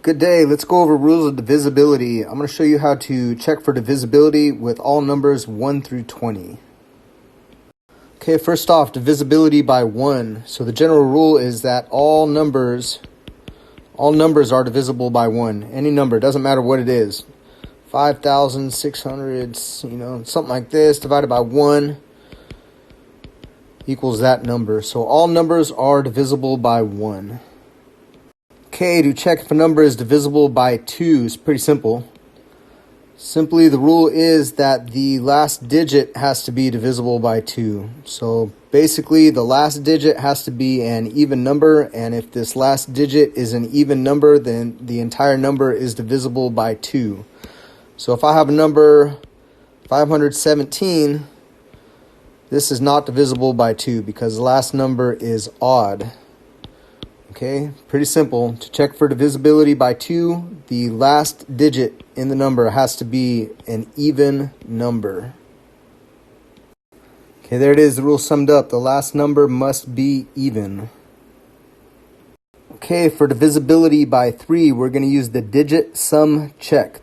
Good day. Let's go over rules of divisibility. I'm going to show you how to check for divisibility with all numbers 1 through 20. Okay, first off, divisibility by 1. So the general rule is that all numbers are divisible by 1. Any number, doesn't matter what it is. 5,600, something like this, divided by 1 equals that number. So all numbers are divisible by 1. Okay, to check if a number is divisible by 2 is pretty simple. Simply, the rule is that the last digit has to be divisible by 2. So basically, the last digit has to be an even number, and if this last digit is an even number, then the entire number is divisible by 2. So if I have a number 517, this is not divisible by 2 because the last number is odd. Okay, pretty simple. To check for divisibility by 2, the last digit in the number has to be an even number. Okay, there it is, the rule summed up. The last number must be even. Okay, for divisibility by 3, we're going to use the digit sum check.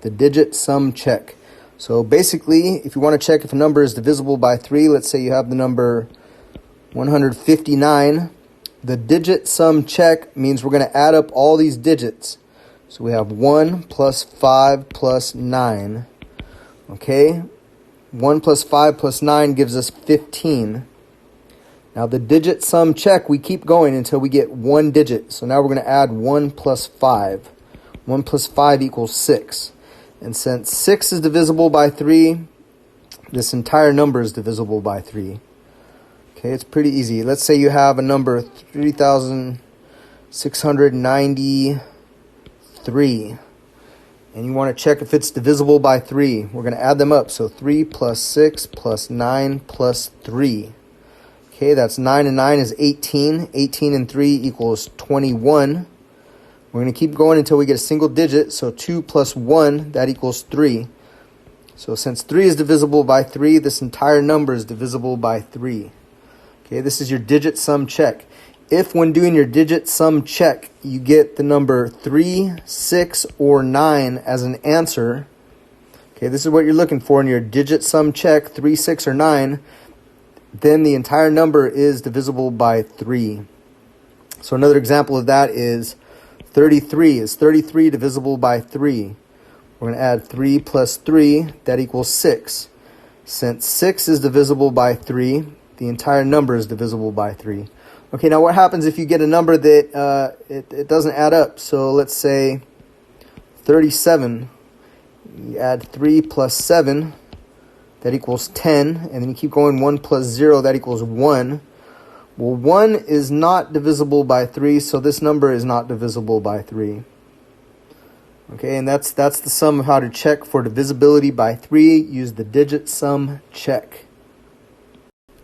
So basically, if you want to check if a number is divisible by 3, let's say you have the number 159. The digit sum check means we're going to add up all these digits. So we have 1 plus 5 plus 9. Okay? 1 plus 5 plus 9 gives us 15. Now the digit sum check, we keep going until we get one digit. So now we're going to add 1 plus 5. 1 plus 5 equals 6. And since 6 is divisible by 3, this entire number is divisible by 3. Okay, it's pretty easy. Let's say you have a number 3,693, and you want to check if it's divisible by 3. We're going to add them up. So 3 plus 6 plus 9 plus 3. Okay, that's 9 and 9 is 18. 18 and 3 equals 21. We're going to keep going until we get a single digit. So 2 plus 1, that equals 3. So since 3 is divisible by 3, this entire number is divisible by 3. Okay, this is your digit sum check. If when doing your digit sum check, you get the number 3, 6, or 9 as an answer, okay, this is what you're looking for in your digit sum check, 3, 6, or 9, then the entire number is divisible by 3. So another example of that is 33. Is 33 divisible by 3? We're going to add 3 plus 3, that equals 6. Since 6 is divisible by 3, the entire number is divisible by 3. Okay, now what happens if you get a number that it doesn't add up? So let's say 37. You add 3 plus 7, that equals 10. And then you keep going, 1 plus 0, that equals 1. Well, 1 is not divisible by 3, so this number is not divisible by 3. Okay, and that's the sum of how to check for divisibility by 3. Use the digit sum check.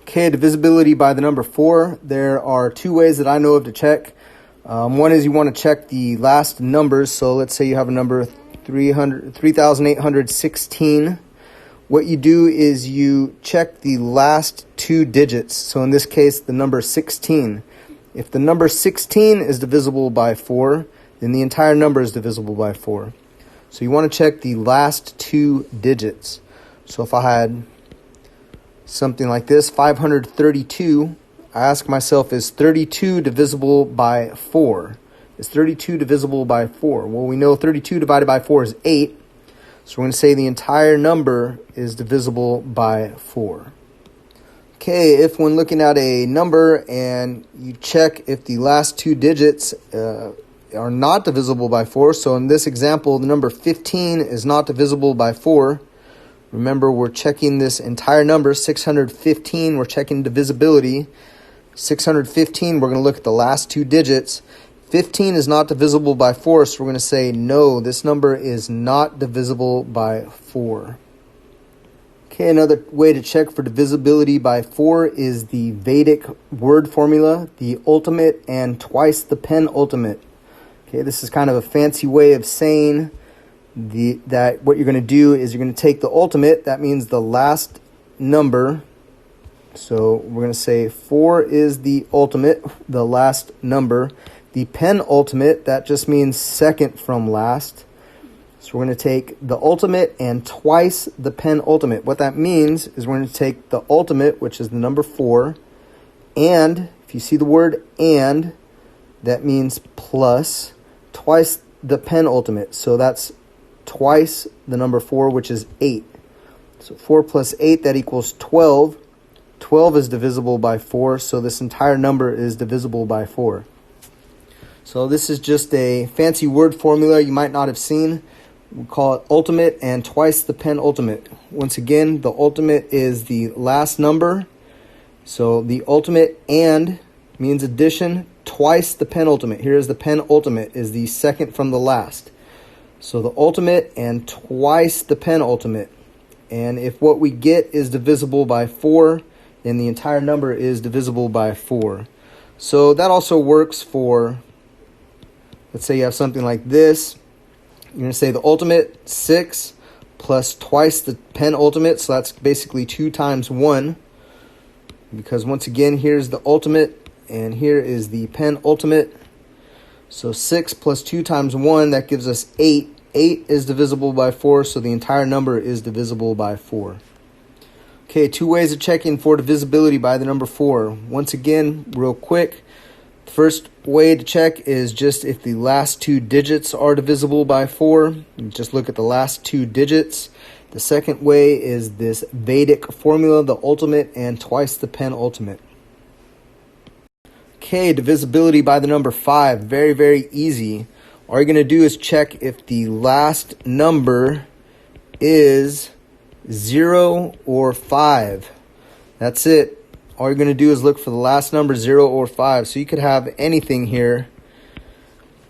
Okay, divisibility by the number 4. There are two ways that I know of to check. One is you want to check the last numbers. So let's say you have a number 3,816. What you do is you check the last two digits. So in this case, the number 16. If the number 16 is divisible by 4, then the entire number is divisible by 4. So you want to check the last two digits. So if I had something like this, 532, I ask myself, is 32 divisible by 4? Is 32 divisible by 4? Well, we know 32 divided by 4 is 8. So we're going to say the entire number is divisible by 4. Okay, if when looking at a number and you check if the last two digits are not divisible by 4, so in this example, the number 15 is not divisible by 4. Remember, we're checking this entire number, 615. We're checking divisibility. 615, we're going to look at the last two digits. 15 is not divisible by 4, so we're going to say, no, this number is not divisible by 4. Okay, another way to check for divisibility by 4 is the VEDIC word formula, the ultimate and twice the penultimate. Okay, this is kind of a fancy way of saying that what you're going to do is you're going to take the ultimate, that means the last number. So we're going to say 4 is the ultimate, the last number. The penultimate, that just means second from last. So we're going to take the ultimate and twice the penultimate. What that means is we're going to take the ultimate, which is the number 4, and if you see the word and, that means plus, twice the penultimate. So that's twice the number 4, which is 8. So 4 plus 8, that equals 12. 12 is divisible by 4, so this entire number is divisible by 4. So this is just a fancy word formula you might not have seen. We call it ultimate and twice the penultimate. Once again, the ultimate is the last number. So the ultimate and means addition, twice the penultimate. Here is the penultimate, is the second from the last. So the ultimate and twice the penultimate. And if what we get is divisible by 4, then the entire number is divisible by 4. So that also works for, let's say you have something like this. You're going to say the ultimate, 6, plus twice the penultimate. So that's basically 2 times 1. Because once again, here's the ultimate, and here is the penultimate. So 6 plus 2 times 1, that gives us 8. 8 is divisible by 4, so the entire number is divisible by 4. Okay, 2 ways of checking for divisibility by the number 4. Once again, real quick, the first way to check is just if the last 2 digits are divisible by 4. You just look at the last 2 digits. The second way is this VEDIC formula, the ultimate and twice the penultimate. Okay, divisibility by the number 5. Very, very easy. All you're going to do is check if the last number is 0 or 5. That's it. All you're going to do is look for the last number, 0 or 5. So you could have anything here.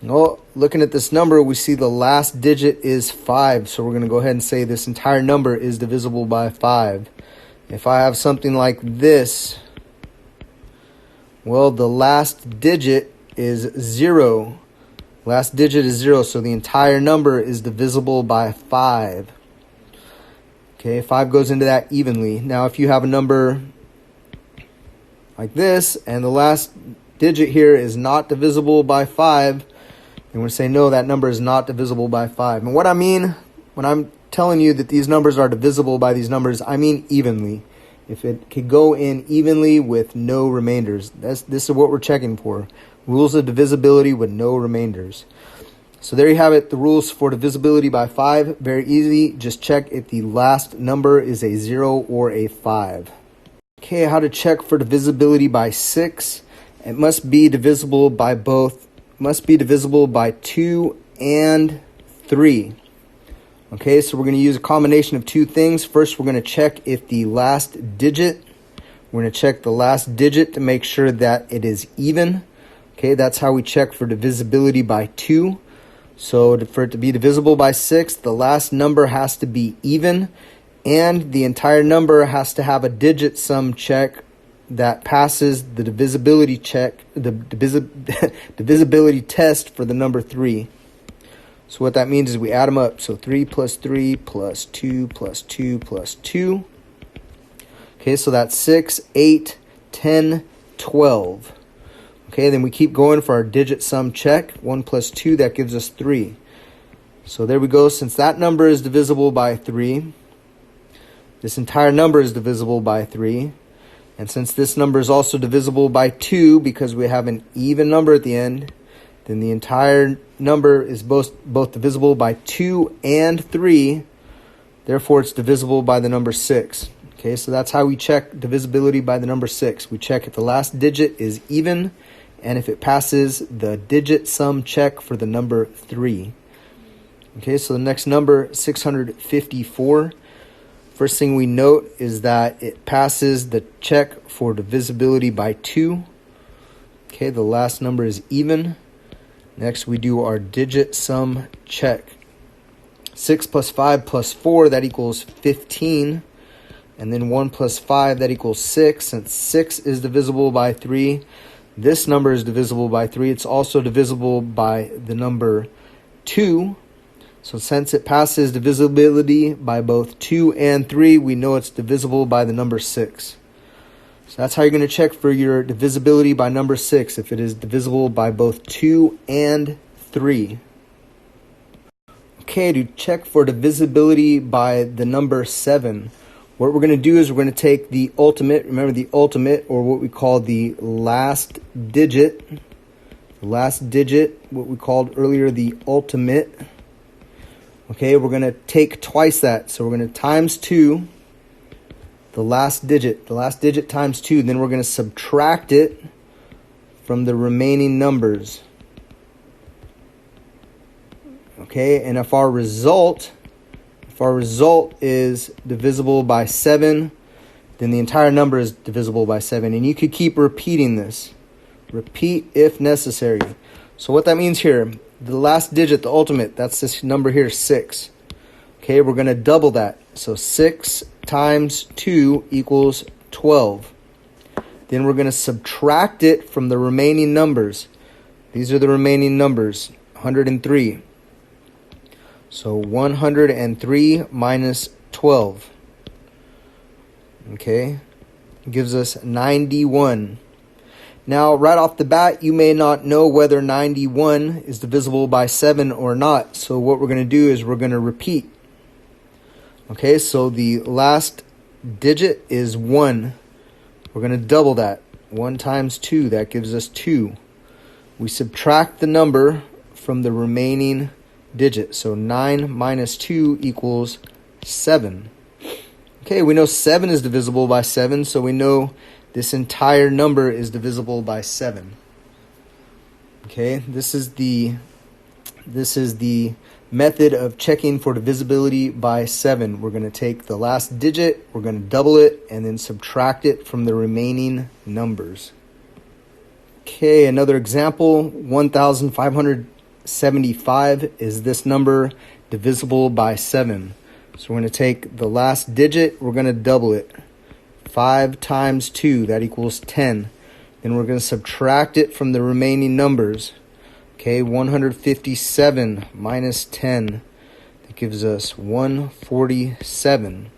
Well, looking at this number, we see the last digit is 5. So we're going to go ahead and say this entire number is divisible by 5. If I have something like this, well, the last digit is 0. Last digit is 0, so the entire number is divisible by 5. Okay, 5 goes into that evenly. Now, if you have a number like this, and the last digit here is not divisible by 5, then we're saying, no, that number is not divisible by 5. And what I mean when I'm telling you that these numbers are divisible by these numbers, I mean evenly. If it could go in evenly with no remainders, this is what we're checking for. Rules of divisibility with no remainders. So there you have it, the rules for divisibility by 5. Very easy. Just check if the last number is a 0 or a 5. Okay, how to check for divisibility by 6. It must be divisible by both. Must be divisible by 2 and 3. Okay, so we're going to use a combination of 2 things. First, we're going to check if the last digit, we're going to check the last digit to make sure that it is even. Okay, that's how we check for divisibility by 2. So for it to be divisible by 6, the last number has to be even, and the entire number has to have a digit sum check that passes the divisibility check, the divisibility test for the number 3. So what that means is we add them up. So 3 plus 3 plus 2 plus 2 plus 2. Okay, so that's 6, 8, 10, 12. Okay, then we keep going for our digit sum check. 1 plus 2, that gives us 3. So there we go. Since that number is divisible by 3, this entire number is divisible by 3. And since this number is also divisible by 2 because we have an even number at the end, then the entire number is both divisible by 2 and 3. Therefore, it's divisible by the number 6. Okay, so that's how we check divisibility by the number 6. We check if the last digit is even and if it passes the digit sum check for the number 3. Okay, so the next number, 654. First thing we note is that it passes the check for divisibility by 2. Okay, the last number is even. Next, we do our digit sum check. 6 plus 5 plus 4, that equals 15. And then 1 plus 5, that equals 6. Since 6 is divisible by 3, this number is divisible by 3. It's also divisible by the number 2. So since it passes divisibility by both 2 and 3, we know it's divisible by the number 6. So that's how you're going to check for your divisibility by number 6, if it is divisible by both 2 and 3. Okay, to check for divisibility by the number 7, what we're going to do is we're going to take the ultimate, remember the ultimate, or what we call the last digit, what we called earlier the ultimate. Okay, we're going to take twice that, so we're going to times 2, the last digit times 2, then we're going to subtract it from the remaining numbers. Okay, and if our result is divisible by 7, then the entire number is divisible by 7. And you could keep repeating this. Repeat if necessary. So what that means here, the last digit, the ultimate, that's this number here, 6. Okay, we're going to double that. So 6 times 2 equals 12. Then we're going to subtract it from the remaining numbers. These are the remaining numbers, 103. So 103 minus 12. Okay, gives us 91. Now, right off the bat, you may not know whether 91 is divisible by 7 or not. So what we're going to do is we're going to repeat. Okay, so the last digit is 1. We're going to double that. 1 times 2, that gives us 2. We subtract the number from the remaining digit. So 9 minus 2 equals 7. Okay, we know 7 is divisible by 7, so we know this entire number is divisible by 7. Okay, this is the method of checking for divisibility by 7. We're going to take the last digit, we're going to double it, and then subtract it from the remaining numbers. Okay, another example, 1,575. Is this number divisible by 7? So we're going to take the last digit, we're going to double it. 5 times 2, that equals 10. Then we're going to subtract it from the remaining numbers. Okay, 157 minus 10, that gives us 147.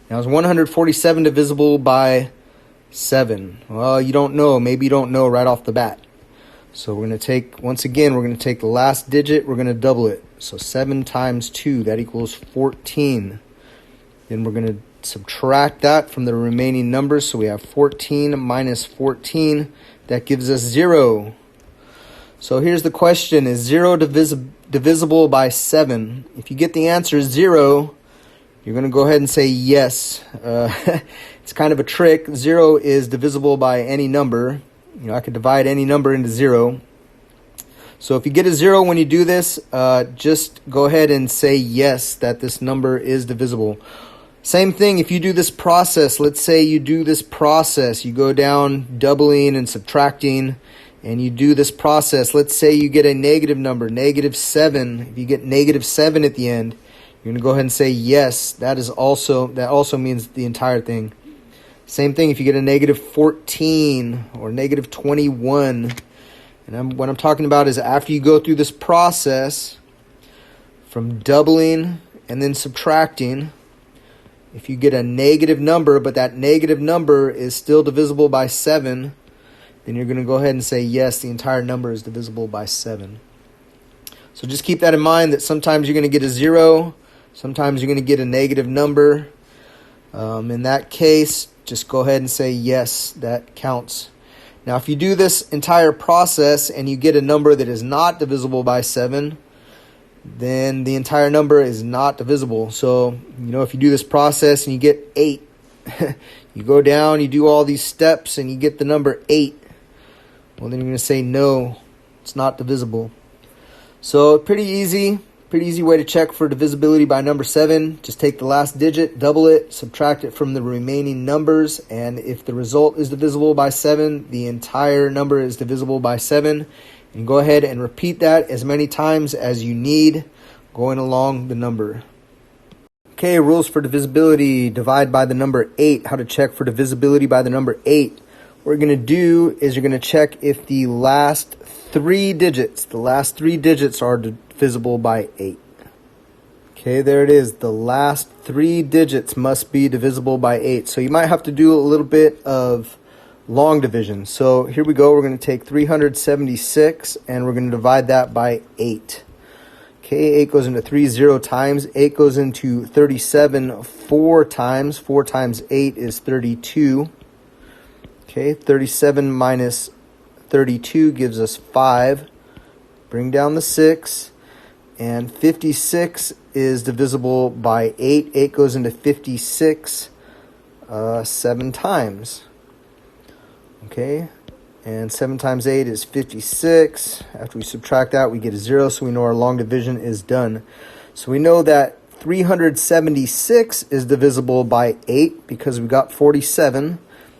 Now, is 147 divisible by 7? Well, you don't know. Maybe you don't know right off the bat. So we're going to take, once again, we're going to take the last digit, we're going to double it. So 7 times 2, that equals 14. Then we're going to subtract that from the remaining numbers. So we have 14 minus 14, that gives us 0. So here's the question, is 0 divisible by 7? If you get the answer 0, you're going to go ahead and say yes. It's kind of a trick. 0 is divisible by any number. You know, I could divide any number into 0. So if you get a 0 when you do this, just go ahead and say yes, that this number is divisible. Same thing if you do this process. Let's say you do this process. You go down doubling and subtracting, and you do this process. Let's say you get a negative number, -7. If you get -7 at the end, you're going to go ahead and say yes. That also means the entire thing. Same thing if you get a -14 or -21. And what I'm talking about is after you go through this process from doubling and then subtracting, if you get a negative number, but that negative number is still divisible by 7, then you're going to go ahead and say, yes, the entire number is divisible by 7. So just keep that in mind, that sometimes you're going to get a 0, sometimes you're going to get a negative number. In that case, just go ahead and say, yes, that counts. Now, if you do this entire process and you get a number that is not divisible by 7, then the entire number is not divisible. So, if you do this process and you get 8, you go down, you do all these steps, and you get the number 8. Well, then you're going to say, no, it's not divisible. So, pretty easy way to check for divisibility by number 7. Just take the last digit, double it, subtract it from the remaining numbers, and if the result is divisible by 7, the entire number is divisible by 7. And go ahead and repeat that as many times as you need going along the number. Okay, rules for divisibility. Divide by the number 8. How to check for divisibility by the number 8. What you're going to do is you're going to check if the last 3 digits are divisible by 8. Okay, there it is. The last 3 digits must be divisible by 8. So you might have to do a little bit of long division. So here we go. We're going to take 376 and we're going to divide that by 8. Okay, 8 goes into 3 0 times. 8 goes into 37 4 times. 4 times 8 is 32. Okay, 37 minus 32 gives us 5. Bring down the 6. And 56 is divisible by 8. 8 goes into 56 7 times. Okay, and 7 times 8 is 56. After we subtract that, we get a 0, so we know our long division is done. So we know that 376 is divisible by 8 because we got 47.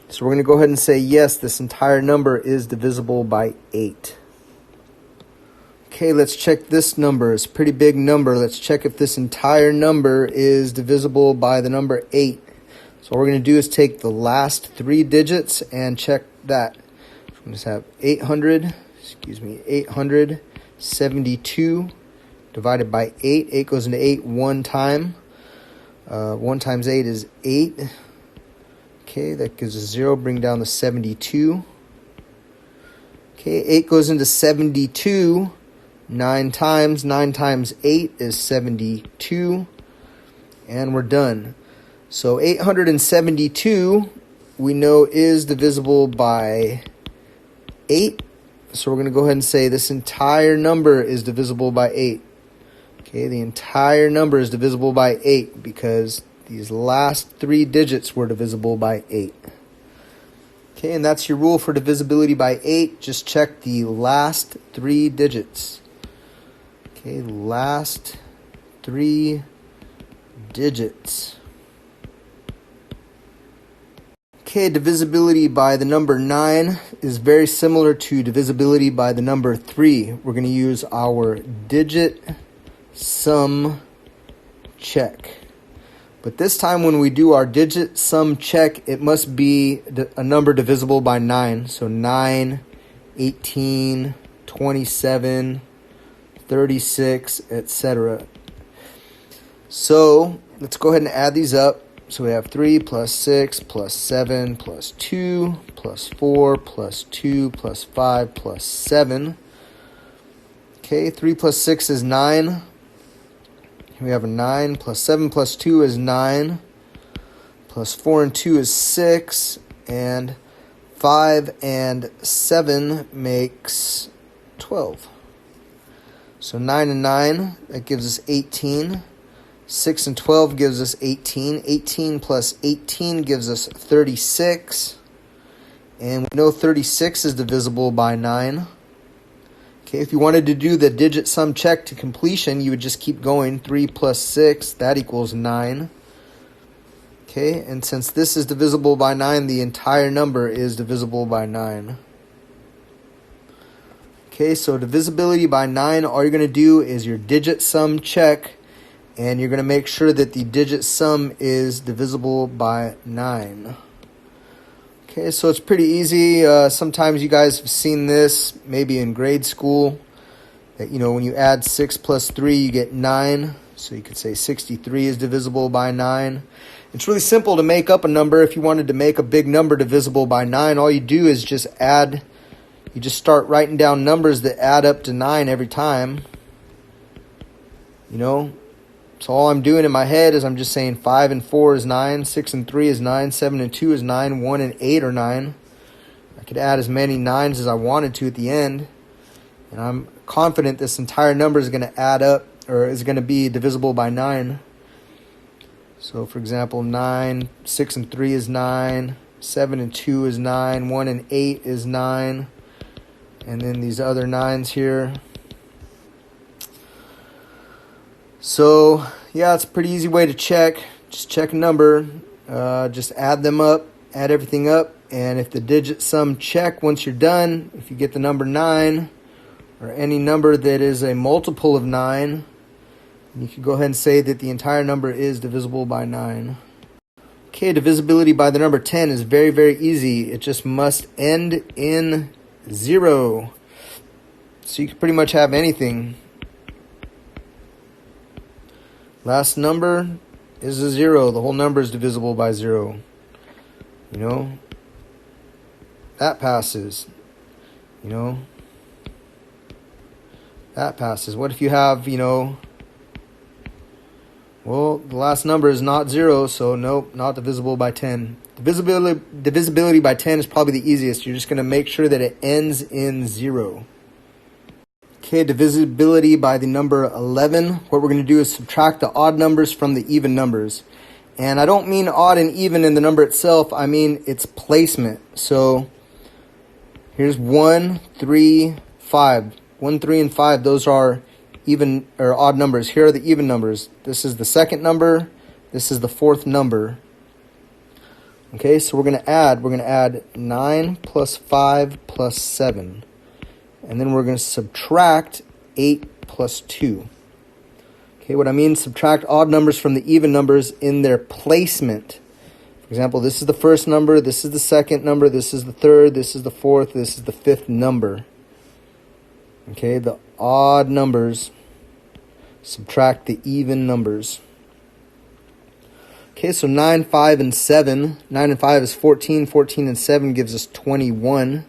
So we're going to go ahead and say, yes, this entire number is divisible by 8. Okay, let's check this number. It's a pretty big number. Let's check if this entire number is divisible by the number 8. So what we're going to do is take the last 3 digits and check that. So we just have 872 divided by 8. 8 goes into 8 one time. 1 times 8 is 8. Okay, that gives us 0. Bring down the 72. Okay, 8 goes into 72 9 times. 9 times 8 is 72. And we're done. So 872 we know is divisible by 8. So we're going to go ahead and say this entire number is divisible by 8. Okay, the entire number is divisible by 8 because these last 3 digits were divisible by 8. Okay, and that's your rule for divisibility by 8. Just check the last 3 digits. Okay, last 3 digits. Okay, divisibility by the number 9 is very similar to divisibility by the number 3. We're going to use our digit sum check. But this time when we do our digit sum check, it must be a number divisible by 9. So 9, 18, 27, 36, etc. So let's go ahead and add these up. So we have 3 plus 6 plus 7 plus 2 plus 4 plus 2 plus 5 plus 7. Okay, 3 plus 6 is 9. Here we have a 9 plus 7 plus 2 is 9. Plus 4 and 2 is 6. And 5 and 7 makes 12. So 9 and 9, that gives us 18. 6 and 12 gives us 18. 18 plus 18 gives us 36. And we know 36 is divisible by 9. Okay, if you wanted to do the digit sum check to completion, you would just keep going. 3 plus 6, that equals 9. Okay, and since this is divisible by 9, the entire number is divisible by 9. Okay, so divisibility by 9, all you're going to do is your digit sum check, and you're going to make sure that the digit sum is divisible by 9. Okay, so it's pretty easy. Sometimes you guys have seen this, maybe in grade school, that, you know, when you add 6 plus 3, you get 9. So you could say 63 is divisible by 9. It's really simple to make up a number. If you wanted to make a big number divisible by 9, all you do is just add. You just start writing down numbers that add up to 9 every time. You know, so all I'm doing in my head is I'm just saying 5 and 4 is 9, 6 and 3 is 9, 7 and 2 is 9, 1 and 8 are 9. I could add as many 9s as I wanted to at the end. And I'm confident this entire number is going to add up, or is going to be divisible by 9. So for example, 9, 6 and 3 is 9, 7 and 2 is 9, 1 and 8 is 9. And then these other 9s here. So, yeah, it's a pretty easy way to check. Just check a number. Just add them up, add everything up. And if the digit sum check, once you're done, if you get the number 9, or any number that is a multiple of 9, you can go ahead and say that the entire number is divisible by 9. Okay, divisibility by the number 10 is very, very easy. It just must end in 0. So you can pretty much have anything. Last number is a 0. The whole number is divisible by 0. You know, that passes. You know, that passes. What if you have, well, the last number is not 0, so nope, not divisible by 10. Divisibility by 10 is probably the easiest. You're just going to make sure that it ends in 0. Okay, divisibility by the number 11. What we're going to do is subtract the odd numbers from the even numbers. And I don't mean odd and even in the number itself. I mean its placement. So here's 1, 3, 5. 1, 3, and 5, those are even or odd numbers. Here are the even numbers. This is the second number. This is the fourth number. Okay, so we're going to add 9 plus 5 plus 7. And then we're going to subtract 8 plus 2. Okay, what I mean, subtract odd numbers from the even numbers in their placement. For example, this is the first number, this is the second number, this is the third, this is the fourth, this is the fifth number. Okay, the odd numbers subtract the even numbers. Okay, so 9, 5, and 7. 9 and 5 is 14. 14 and 7 gives us 21.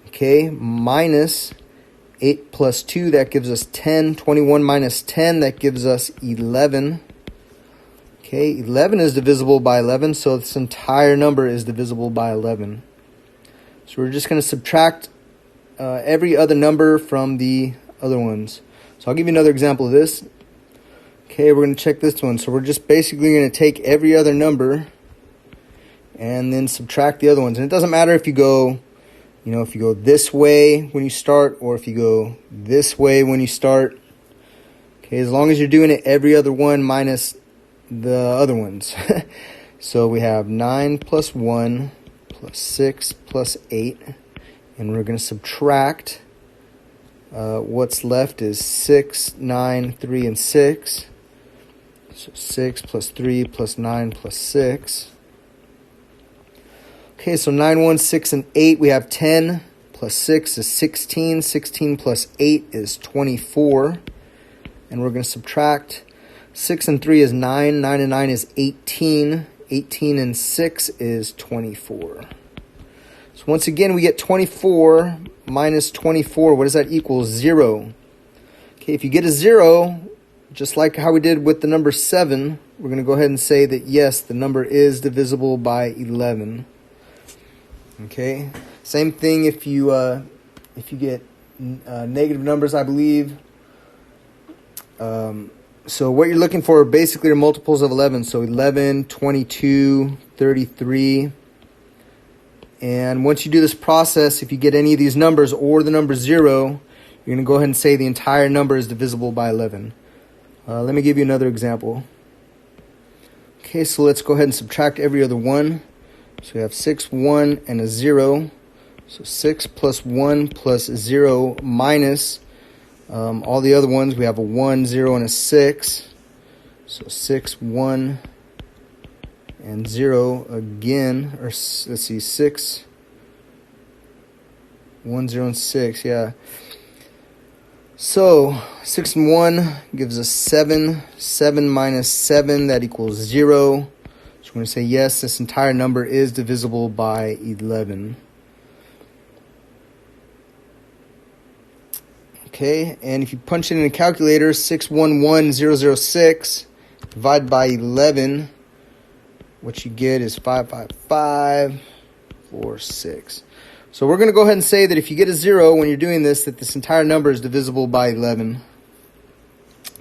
Okay, minus 8 plus 2, that gives us 10. 21 minus 10, that gives us 11. Okay, 11 is divisible by 11, so this entire number is divisible by 11. So we're just going to subtract every other number from the other ones. So I'll give you another example of this. Okay, we're going to check this one. So we're just basically going to take every other number and then subtract the other ones. And it doesn't matter if you go, if you go this way when you start or if you go this way when you start. Okay, as long as you're doing it every other one minus the other ones. So we have 9 plus 1 plus 6 plus 8. And we're going to subtract. What's left is 6, 9, 3, and 6. So 6 plus 3 plus 9 plus 6. Okay, so 9, 1, 6, and 8. We have 10 plus 6 is 16. 16 plus 8 is 24. And we're going to subtract. 6 and 3 is 9. 9 and 9 is 18. 18 and 6 is 24. So once again, we get 24 minus 24. What does that equal? 0. Okay, if you get a 0, just like how we did with the number 7, we're going to go ahead and say that, yes, the number is divisible by 11. Okay, same thing if you get negative numbers, I believe. So what you're looking for basically are multiples of 11. So 11, 22, 33. And once you do this process, if you get any of these numbers or the number 0, you're going to go ahead and say the entire number is divisible by 11. Let me give you another example. Okay, so let's go ahead and subtract every other one. So we have 6, 1, and a 0. So 6 plus 1 plus 0 minus all the other ones. We have a 1, 0, and a 6. So 6, 1, and 0 again. Or let's see, 6, 1, 0, and 6. Yeah. So 6 and 1 gives us 7. 7 minus 7, that equals 0. So we're going to say, yes, this entire number is divisible by 11. Okay, and if you punch it in a calculator, 611006 divided by 11, what you get is 55546. So we're going to go ahead and say that if you get a 0 when you're doing this, that this entire number is divisible by 11.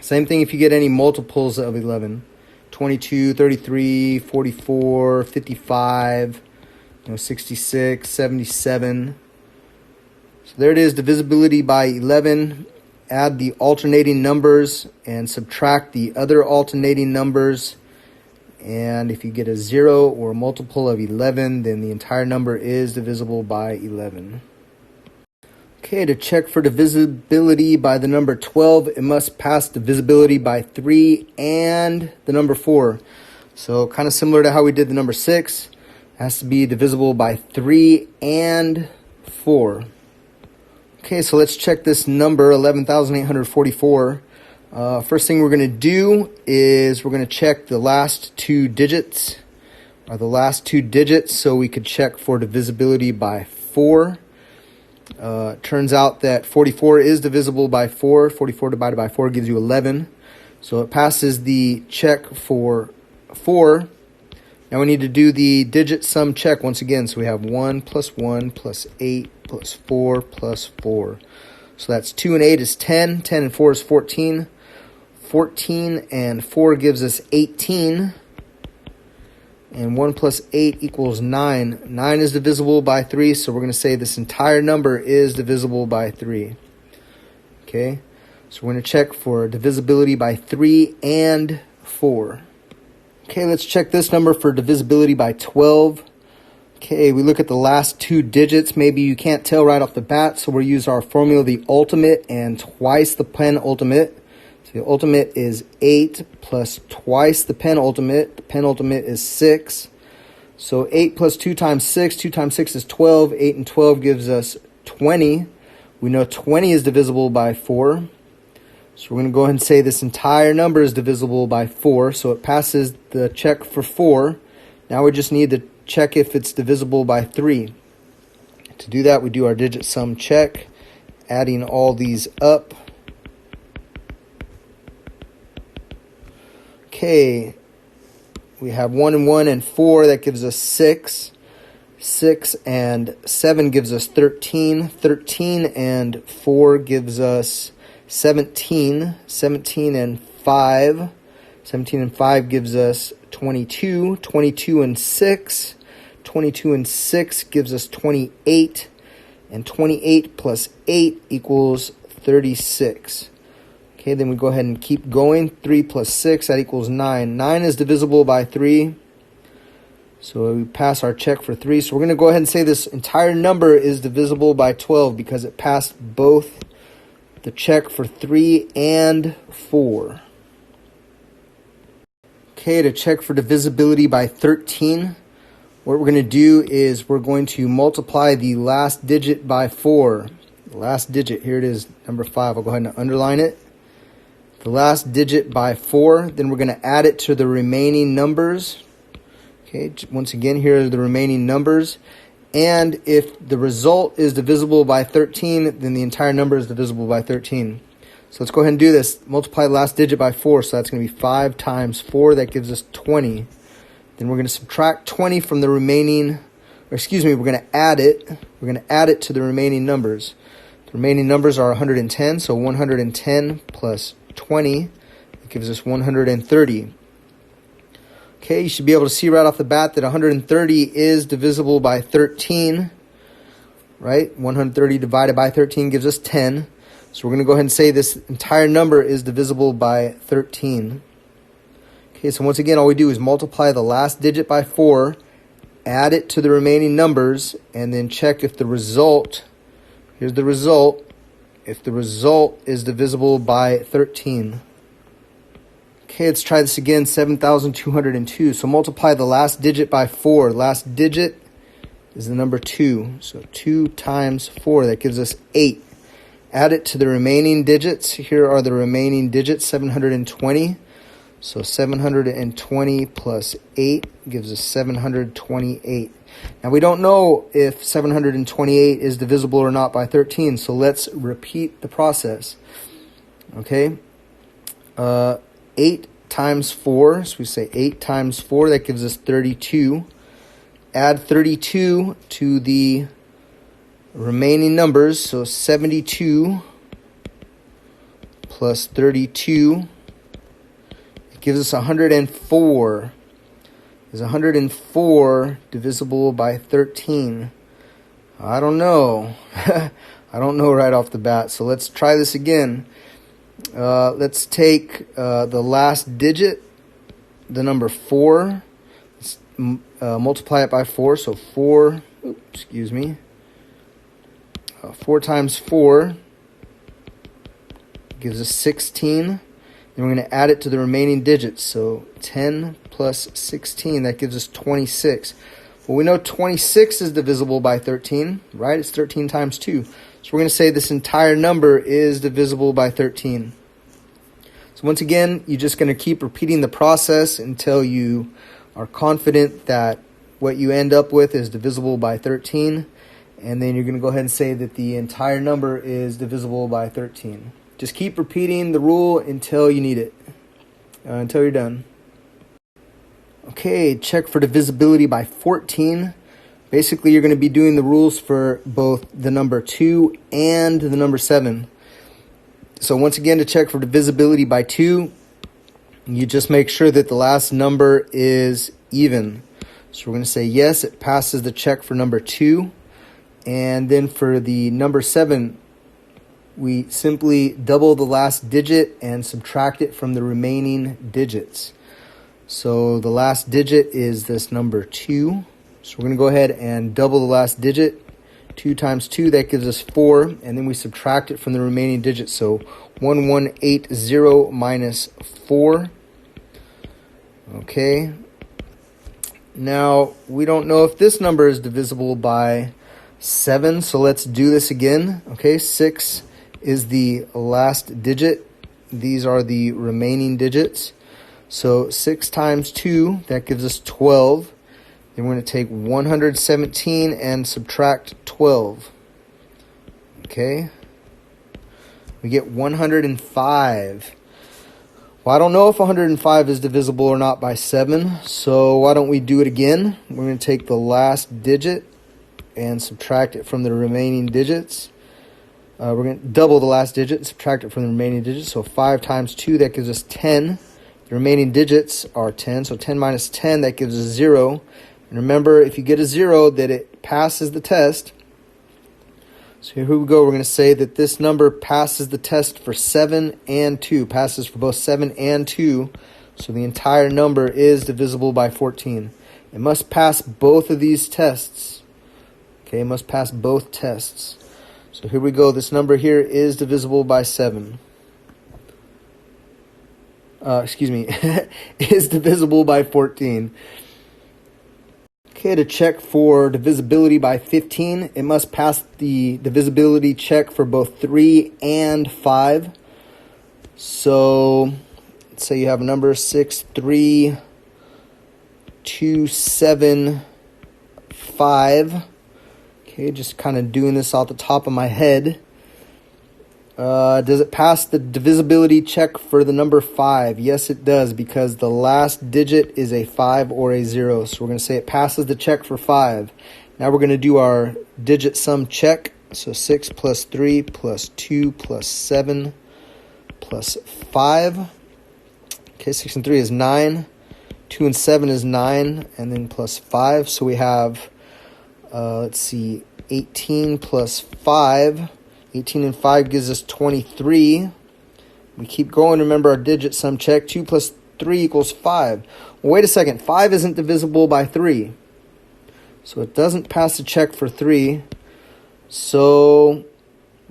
Same thing if you get any multiples of 11. 22, 33, 44, 55, 66, 77. So there it is, divisibility by 11. Add the alternating numbers and subtract the other alternating numbers. And if you get a 0 or a multiple of 11, then the entire number is divisible by 11. Okay, to check for divisibility by the number 12, it must pass divisibility by 3 and the number 4. So kind of similar to how we did the number 6. It has to be divisible by 3 and 4. Okay, so let's check this number, 11,844. First thing we're going to do is we're going to check the last two digits, so we could check for divisibility by 4. Turns out that 44 is divisible by 4. 44 divided by 4 gives you 11. So it passes the check for 4. Now we need to do the digit sum check once again. So we have 1 plus 1 plus 8 plus 4 plus 4. So that's 2 and 8 is 10. 10 and 4 is 14. 14 and 4 gives us 18. And 1 plus 8 equals 9. 9 is divisible by 3, so we're going to say this entire number is divisible by 3. Okay, so we're going to check for divisibility by 3 and 4. Okay, let's check this number for divisibility by 12. Okay, we look at the last two digits. Maybe you can't tell right off the bat, so we'll use our formula, the ultimate and twice the penultimate. So the ultimate is 8 plus twice the penultimate. The penultimate is 6. So 8 plus 2 times 6. 2 times 6 is 12. 8 and 12 gives us 20. We know 20 is divisible by 4. So we're going to go ahead and say this entire number is divisible by 4. So it passes the check for 4. Now we just need to check if it's divisible by 3. To do that, we do our digit sum check, adding all these up. Okay, we have 1 and 1 and 4. That gives us 6. 6 and 7 gives us 13. 13 and 4 gives us 17. 17 and 5. 17 and 5 gives us 22. 22 and 6. 22 and 6 gives us 28. And 28 plus 8 equals 36. Okay, then we go ahead and keep going. 3 plus 6, that equals 9. 9 is divisible by 3. So we pass our check for 3. So we're going to go ahead and say this entire number is divisible by 12 because it passed both the check for 3 and 4. Okay, to check for divisibility by 13, what we're going to do is we're going to multiply the last digit by 4. The last digit, here it is, number 5. I'll go ahead and underline it. The last digit by 4, then we're going to add it to the remaining numbers. Okay, once again, here are the remaining numbers. And if the result is divisible by 13, then the entire number is divisible by 13. So let's go ahead and do this. Multiply the last digit by 4, so that's going to be 5 times 4. That gives us 20. Then we're going to subtract 20 from the remaining, we're going to add it. We're going to add it to the remaining numbers. The remaining numbers are 110, so 110 plus 20, it gives us 130. Okay, you should be able to see right off the bat that 130 is divisible by 13, right? 130 divided by 13 gives us 10. So we're going to go ahead and say this entire number is divisible by 13. Okay, so once again, all we do is multiply the last digit by 4, add it to the remaining numbers, and then check if the result, here's the result, if the result is divisible by 13. Okay, let's try this again, 7,202. So multiply the last digit by 4. Last digit is the number 2. So 2 times 4, that gives us 8. Add it to the remaining digits. Here are the remaining digits, 720. So 720 plus 8 gives us 728. Now we don't know if 728 is divisible or not by 13, so let's repeat the process. Okay, 8 times 4, so we say 8 times 4, that gives us 32. Add 32 to the remaining numbers, so 72 plus 32, it gives us 104. Is 104 divisible by 13? I don't know. I don't know right off the bat. So let's try this again. Let's take the last digit, the number 4. Let's multiply it by 4. So 4, 4 times 4 gives us 16. Then we're going to add it to the remaining digits. So 10 plus 16, that gives us 26. Well, we know 26 is divisible by 13, right? It's 13 times 2. So we're going to say this entire number is divisible by 13. So once again, you're just going to keep repeating the process until you are confident that what you end up with is divisible by 13. And then you're going to go ahead and say that the entire number is divisible by 13. Just keep repeating the rule until you need it, until you're done. Okay, check for divisibility by 14. Basically, you're going to be doing the rules for both the number 2 and the number 7. So once again, to check for divisibility by 2, you just make sure that the last number is even. So we're going to say yes, it passes the check for number 2. And then for the number 7, we simply double the last digit and subtract it from the remaining digits. So the last digit is this number 2. So we're going to go ahead and double the last digit. 2 times 2, that gives us 4. And then we subtract it from the remaining digits. So 1180 minus 4. Okay. Now, we don't know if this number is divisible by 7. So let's do this again. Okay, 6 is the last digit. These are the remaining digits. So 6 times 2, that gives us 12. Then we're going to take 117 and subtract 12. Okay. We get 105. Well, I don't know if 105 is divisible or not by 7. So why don't we do it again? We're going to take the last digit and subtract it from the remaining digits. We're going to double the last digit and subtract it from the remaining digits. So 5 times 2, that gives us 10. The remaining digits are 10. So 10 minus 10, that gives us 0. And remember, if you get a 0, that it passes the test. So here we go. We're going to say that this number passes the test for 7 and 2. Passes for both 7 and 2. So the entire number is divisible by 14. It must pass both of these tests. Okay, it must pass both tests. So here we go. This number here is divisible by 7. Is divisible by 14. Okay, to check for divisibility by 15, it must pass the divisibility check for both 3 and 5. So, let's say you have a number 6, 3, 2, 7, 5. Okay, just kind of doing this off the top of my head. Does it pass the divisibility check for the number 5? Yes, it does, because the last digit is a 5 or a 0. So we're going to say it passes the check for 5. Now we're going to do our digit sum check. So 6 plus 3 plus 2 plus 7 plus 5. Okay, 6 and 3 is 9. 2 and 7 is 9. And then plus 5. So we have, 18 plus 5. 18 and 5 gives us 23. We keep going. Remember our digit sum check. 2 plus 3 equals 5. Well, wait a second. 5 isn't divisible by 3. So it doesn't pass the check for 3. So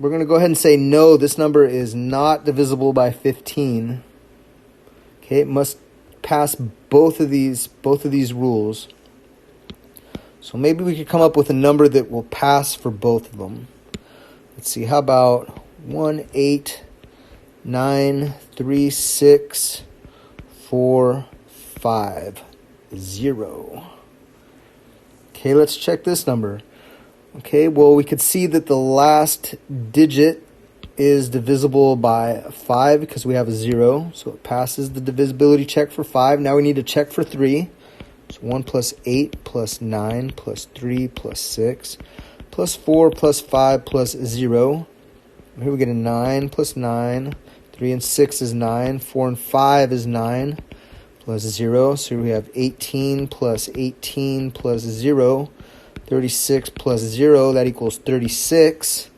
we're going to go ahead and say no, this number is not divisible by 15. Okay, it must pass both of these rules. So maybe we could come up with a number that will pass for both of them. Let's see, how about 1, 8, 9, 3, 6, 4, 5, 0. Okay, let's check this number. Okay, well, we could see that the last digit is divisible by 5 because we have a 0. So it passes the divisibility check for 5. Now we need to check for 3. So 1 plus 8 plus 9 plus 3 plus 6. Plus 4 plus 5 plus 0. Here we get a 9 plus 9. 3 and 6 is 9. 4 and 5 is 9 plus 0. So we have 18 plus 18 plus 0. 36 plus 0, that equals 36.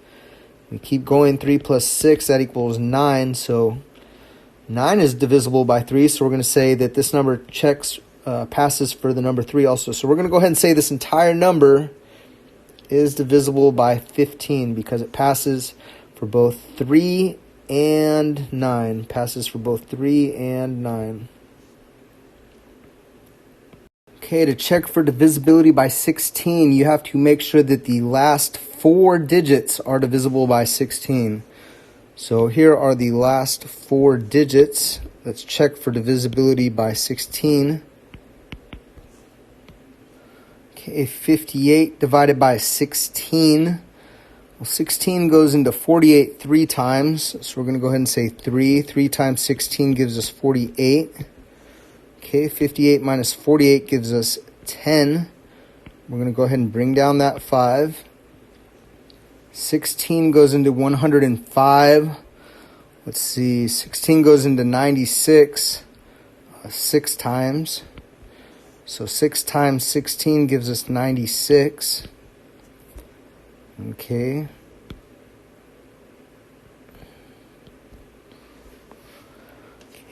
We keep going. 3 plus 6, that equals 9. So 9 is divisible by 3. So we're going to say that this number passes for the number 3 also. So we're going to go ahead and say this entire number is divisible by 15 because it passes for both 3 and 9. Passes for both 3 and 9. Okay, to check for divisibility by 16, you have to make sure that the last 4 digits are divisible by 16. So here are the last 4 digits. Let's check for divisibility by 16. Okay, 58 divided by 16. Well, 16 goes into 48 3 times, so we're going to go ahead and say 3. 3 times 16 gives us 48. Okay, 58 minus 48 gives us 10. We're going to go ahead and bring down that 5. 16 goes into 105. Let's see, 16 goes into 96 6 times. So 6 times 16 gives us 96. Okay.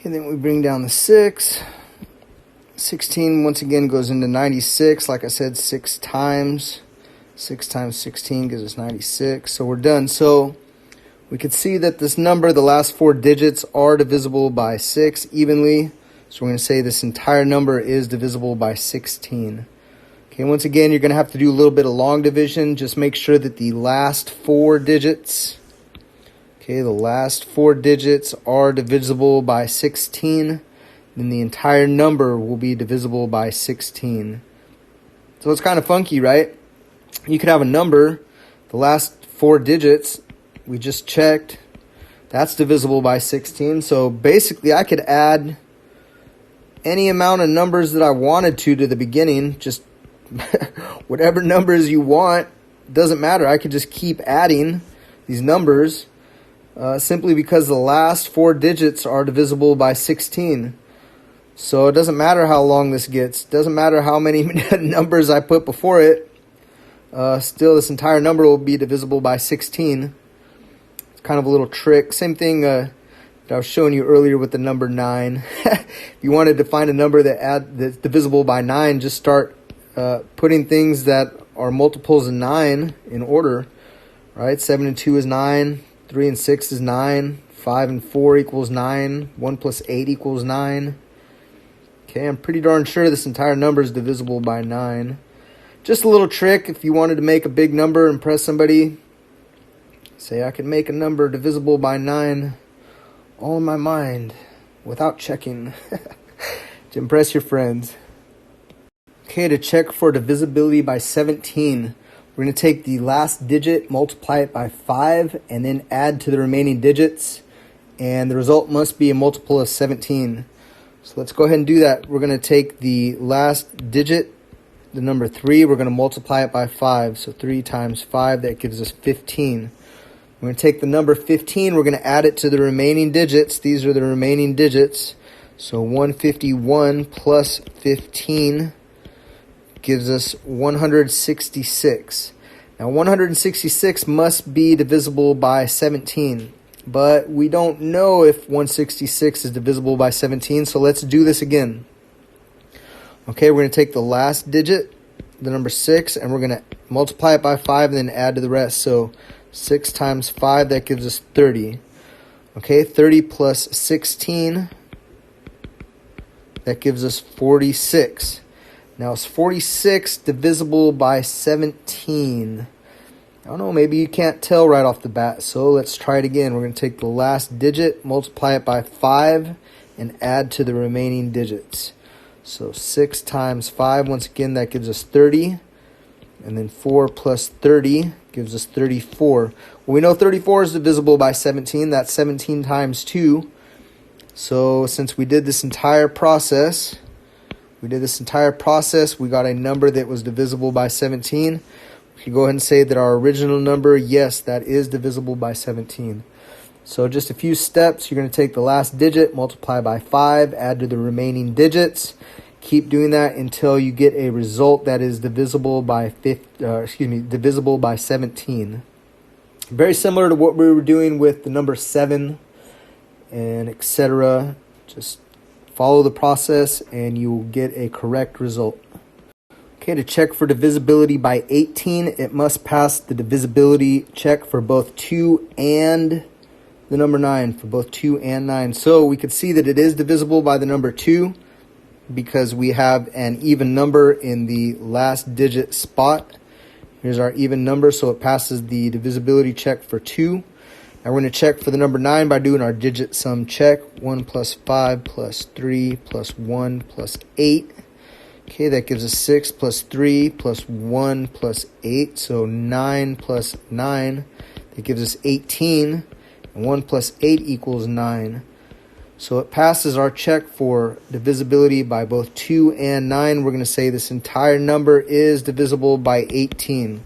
And then we bring down the 6. 16 once again goes into 96. Like I said, 6 times. 6 times 16 gives us 96. So we're done. So we could see that this number, the last 4 digits, are divisible by 6 evenly. So we're going to say this entire number is divisible by 16. Okay, once again, you're going to have to do a little bit of long division. Just make sure that the last 4 digits, okay, the last 4 digits are divisible by 16. Then the entire number will be divisible by 16. So it's kind of funky, right? You could have a number, the last 4 digits, we just checked, that's divisible by 16. So basically I could add any amount of numbers that I wanted to the beginning, just whatever numbers you want, doesn't matter. I could just keep adding these numbers simply because the last 4 digits are divisible by 16. So it doesn't matter how long this gets, doesn't matter how many numbers I put before it, still this entire number will be divisible by 16. It's kind of a little trick. Same thing that I was showing you earlier with the number 9. If you wanted to find a number that's divisible by 9, just start putting things that are multiples of 9 in order, right? 7 and 2 is 9, 3 and 6 is 9, 5 and 4 equals 9, 1 plus 8 equals 9. Okay, I'm pretty darn sure this entire number is divisible by 9. Just a little trick if you wanted to make a big number, impress somebody. Say, I can make a number divisible by 9 all in my mind without checking to impress your friends. Okay, to check for divisibility by 17, we're going to take the last digit, multiply it by 5, and then add to the remaining digits. And the result must be a multiple of 17. So let's go ahead and do that. We're going to take the last digit, the number 3, we're going to multiply it by 5. So 3 times 5, that gives us 15. We're going to take the number 15, we're going to add it to the remaining digits. These are the remaining digits. So 151 plus 15 gives us 166. Now 166 must be divisible by 17. But we don't know if 166 is divisible by 17, so let's do this again. Okay, we're going to take the last digit, the number 6, and we're going to multiply it by 5 and then add to the rest. So 6 times 5, that gives us 30. Okay, 30 plus 16, that gives us 46. Now, is 46 divisible by 17? I don't know, maybe you can't tell right off the bat, so let's try it again. We're going to take the last digit, multiply it by 5, and add to the remaining digits. So 6 times 5, once again, that gives us 30. And then 4 plus 30 gives us 34. Well, we know 34 is divisible by 17. That's 17 times 2. So since we did this entire process, we got a number that was divisible by 17. We can go ahead and say that our original number, yes, that is divisible by 17. So just a few steps. You're going to take the last digit, multiply by 5, add to the remaining digits. Keep doing that until you get a result that is divisible by divisible by 17. Very similar to what we were doing with the number 7 and etc. Just follow the process and you will get a correct result. Okay, to check for divisibility by 18, it must pass the divisibility check for both 2 and the number 9, for both 2 and 9. So we could see that it is divisible by the number 2 because we have an even number in the last digit spot. Here's our even number, so it passes the divisibility check for 2. Now we're going to check for the number 9 by doing our digit sum check. 1 plus 5 plus 3 plus 1 plus 8. Okay, that gives us 6 plus 3 plus 1 plus 8. So 9 plus 9, that gives us 18. And 1 plus 8 equals 9. So it passes our check for divisibility by both 2 and 9. We're going to say this entire number is divisible by 18.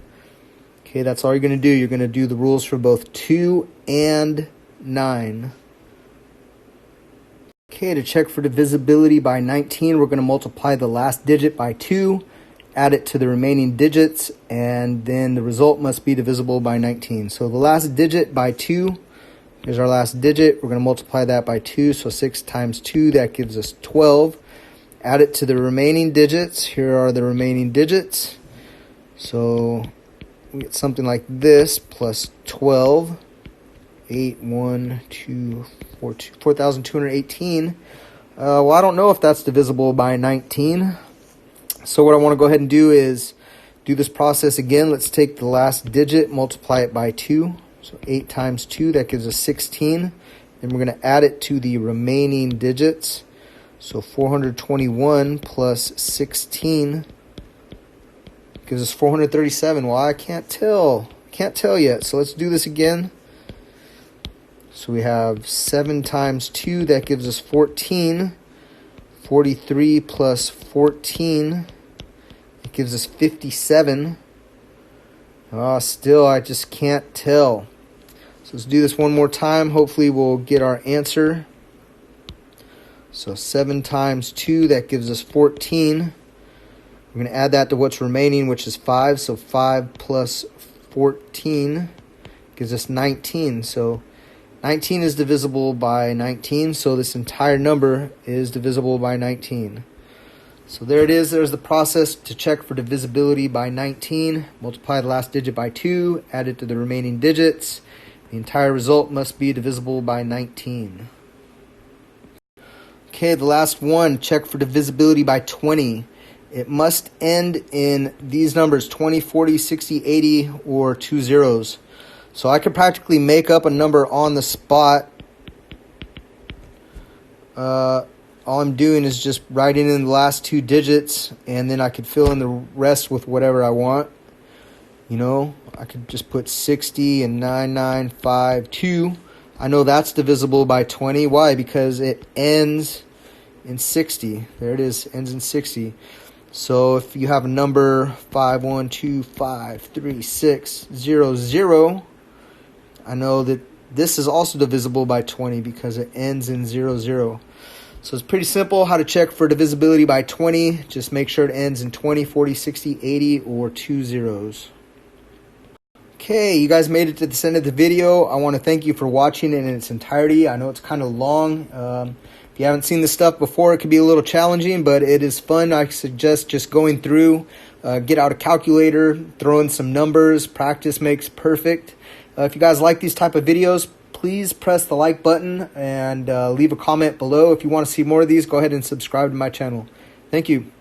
Okay, that's all you're going to do. You're going to do the rules for both 2 and 9. Okay, to check for divisibility by 19, we're going to multiply the last digit by 2, add it to the remaining digits, and then the result must be divisible by 19. So the last digit by 2, here's our last digit. We're going to multiply that by 2, so 6 times 2, that gives us 12. Add it to the remaining digits. Here are the remaining digits. So we get something like this, plus 12. 8, 1, 2, 4, 4,218. Well, I don't know if that's divisible by 19. So what I want to go ahead and do is do this process again. Let's take the last digit, multiply it by 2. So 8 times 2, that gives us 16. Then we're going to add it to the remaining digits. So 421 plus 16 gives us 437. Well, I can't tell. Can't tell yet. So let's do this again. So we have 7 times 2, that gives us 14. 43 plus 14, it gives us 57. Still, I just can't tell. So let's do this one more time. Hopefully we'll get our answer. So 7 times 2, that gives us 14. We're going to add that to what's remaining, which is 5. So 5 plus 14 gives us 19. So 19 is divisible by 19, so this entire number is divisible by 19. So there it is. There's the process to check for divisibility by 19. Multiply the last digit by 2, add it to the remaining digits. The entire result must be divisible by 19. Okay, the last one, check for divisibility by 20. It must end in these numbers, 20, 40, 60, 80, or 2 zeros. So I could practically make up a number on the spot. All I'm doing is just writing in the last 2 digits, and then I could fill in the rest with whatever I want. You know, I could just put 60 and 9952. I know that's divisible by 20. Why? Because it ends in 60. There it is, ends in 60. So if you have a number 512533600, I know that this is also divisible by 20 because it ends in 00. So it's pretty simple how to check for divisibility by 20. Just make sure it ends in 20, 40, 60, 80, or 2 zeros. Okay, you guys made it to the end of the video. I want to thank you for watching it in its entirety. I know it's kind of long. If you haven't seen this stuff before, it can be a little challenging, but it is fun. I suggest just going through, get out a calculator, throw in some numbers. Practice makes perfect. If you guys like these type of videos, please press the like button and leave a comment below. If you want to see more of these, go ahead and subscribe to my channel. Thank you.